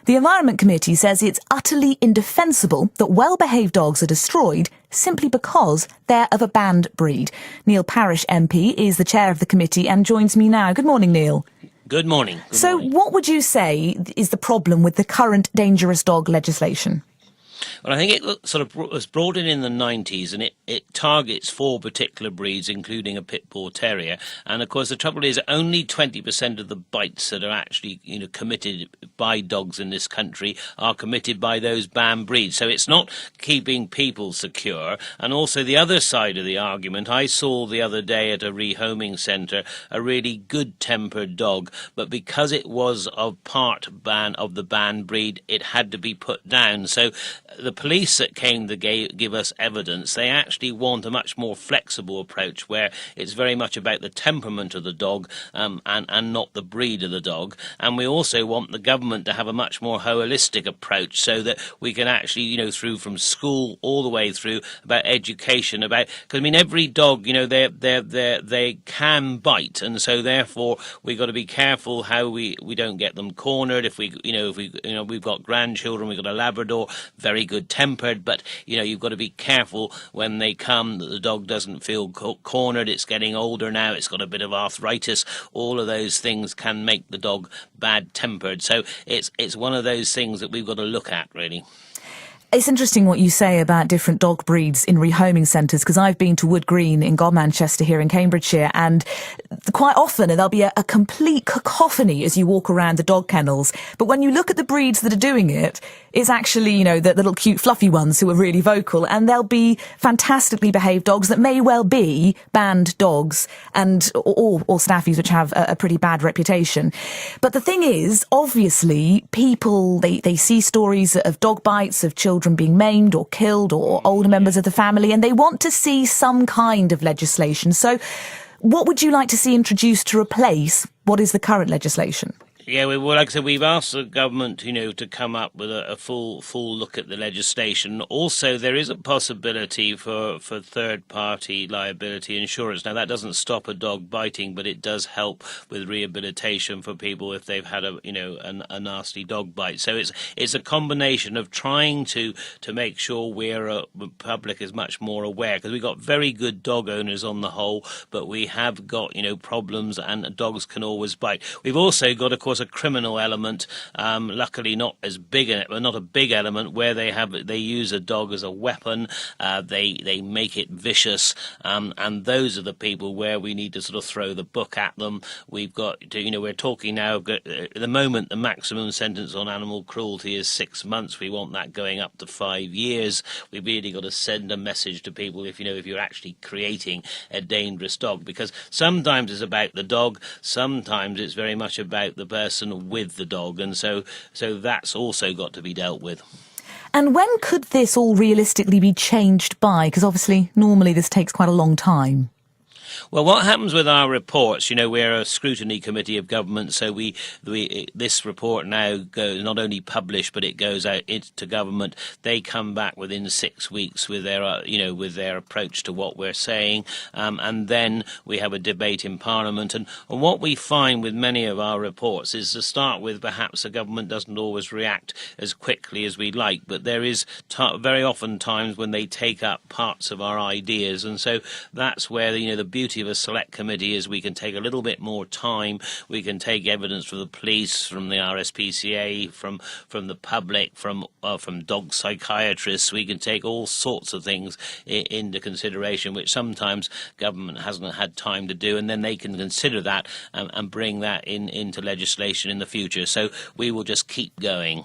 The Environment Committee says it's utterly indefensible that well-behaved dogs are destroyed simply because they're of a banned breed. Neil Parish MP is the chair of the committee and joins me now. Good morning, Neil. Good morning. So what would you say is the problem with the current dangerous dog legislation? Well, I think it was brought in the 90s, and it targets 4 particular breeds, including a pit bull terrier. And of course, the trouble is only 20% of the bites that are actually, committed by dogs in this country are committed by those banned breeds. So it's not keeping people secure. And also the other side of the argument, I saw the other day at a rehoming centre a really good-tempered dog, but because it was of the banned breed, it had to be put down. So the police that came to give us evidence, they actually want a much more flexible approach where it's very much about the temperament of the dog and not the breed of the dog. And we also want the government to have a much more holistic approach so that we can actually, through from school all the way through about education, because every dog, they can bite, and so therefore we've got to be careful how we don't get them cornered. If we've got grandchildren, we've got a Labrador, very good tempered, but you've got to be careful when they come that the dog doesn't feel cornered. It's getting older now, it's got a bit of arthritis. All of those things can make the dog bad tempered, so it's one of those things that we've got to look at, really. It's interesting what you say about different dog breeds in rehoming centres, because I've been to Wood Green in Godmanchester here in Cambridgeshire, and quite often there'll be a complete cacophony as you walk around the dog kennels. But when you look at the breeds that are doing it, it's actually, the little cute fluffy ones who are really vocal, and there'll be fantastically behaved dogs that may well be banned dogs and or staffies which have a pretty bad reputation. But the thing is, obviously, people, they see stories of dog bites, of children being maimed or killed, or older members of the family, and they want to see some kind of legislation. So what would you like to see introduced to replace what is the current legislation? Yeah, well, like I said, we've asked the government, to come up with a full look at the legislation. Also, there is a possibility for third-party liability insurance. Now, that doesn't stop a dog biting, but it does help with rehabilitation for people if they've had a nasty dog bite. So it's a combination of trying to make sure the public is much more aware, because we've got very good dog owners on the whole, but we have got problems, and dogs can always bite. We've also got, of course, a criminal element, luckily not a big element, where they use a dog as a weapon. They make it vicious, and those are the people where we need to sort of throw the book at them. We've got to, we're talking now at the moment the maximum sentence on animal cruelty is 6 months. We want that going up to 5 years. We've really got to send a message to people if you're actually creating a dangerous dog, because sometimes it's about the dog, sometimes it's very much about the person with the dog, and so that's also got to be dealt with. And when could this all realistically be changed by? Because obviously normally this takes quite a long time. Well, what happens with our reports, we're a scrutiny committee of government, so this report now goes not only published, but it goes out to government. They come back within 6 weeks with their approach to what we're saying, and then we have a debate in Parliament. And what we find with many of our reports is, to start with, perhaps the government doesn't always react as quickly as we'd like, but there is very often times when they take up parts of our ideas, and so that's where the beauty of a select committee is we can take a little bit more time. We can take evidence from the police, from the RSPCA, from the public, from dog psychiatrists. We can take all sorts of things into consideration, which sometimes government hasn't had time to do, and then they can consider that and bring that into legislation in the future. So we will just keep going.